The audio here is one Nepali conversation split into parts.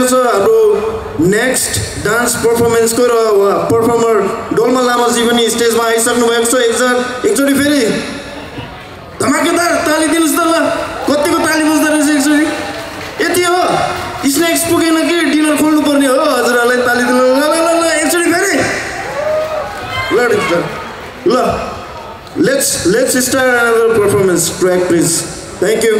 छ हाम्रो नेक्स्ट डान्स पर्फर्मेन्सको र पर्फर्मर डोलमा लामाजी पनि स्टेजमा आइसक्नु भएको छ एकचोटि फेरि धमाकेदार ताली दिनुस् त ल कतिको ताली बज्दै रहेछ एकचोटि यति हो स्नेक्स पुगेन कि डिनर खोल्नु पर्ने हो हजुरहरूलाई ताली दिनु ल ल ल एकचोटि फेरि ल let's start another performance track please thank you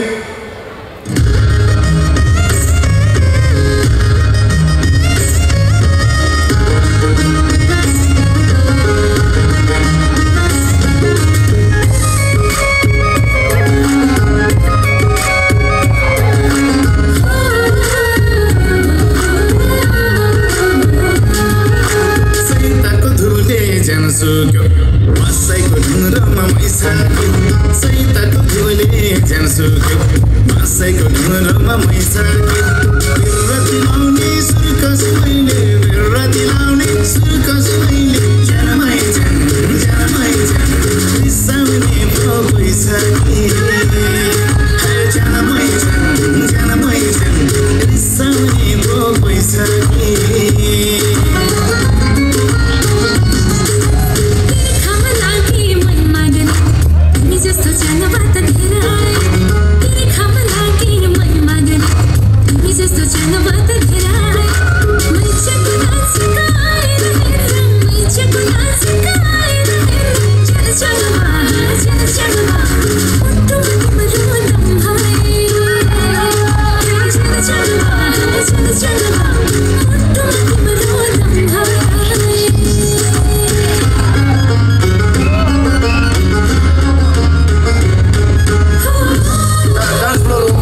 Chalo,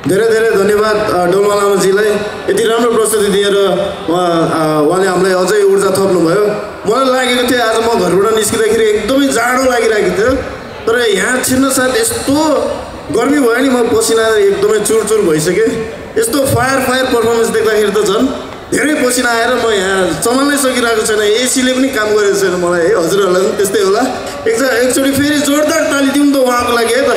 धेरै धेरै धन्यवाद डोल्मा लामाजीलाई यति राम्रो प्रस्तुति दिएर उहाँले हामीलाई अझै ऊर्जा थप्नुभयो। मलाई लागेको थियो आज म घरबाट निस्किँदाखेरि एकदमै जाडो लागिरहेको थियो, तर यहाँ छिर्न साथ यस्तो गर्मी भयो नि, म पसिना एकदमै चुरचुर भइसकेँ। यस्तो फायर पर्फर्मेन्स देख्दाखेरि त झन् धेरै पसिना आएर म यहाँ सम्हाल्नै सकिरहेको छैन। एसीले पनि काम गरेको छैन मलाई है। हजुरहरूलाई पनि त्यस्तै होला। एकचोटि फेरि जोरदार ताली दिउँ त उहाँको लागि है त।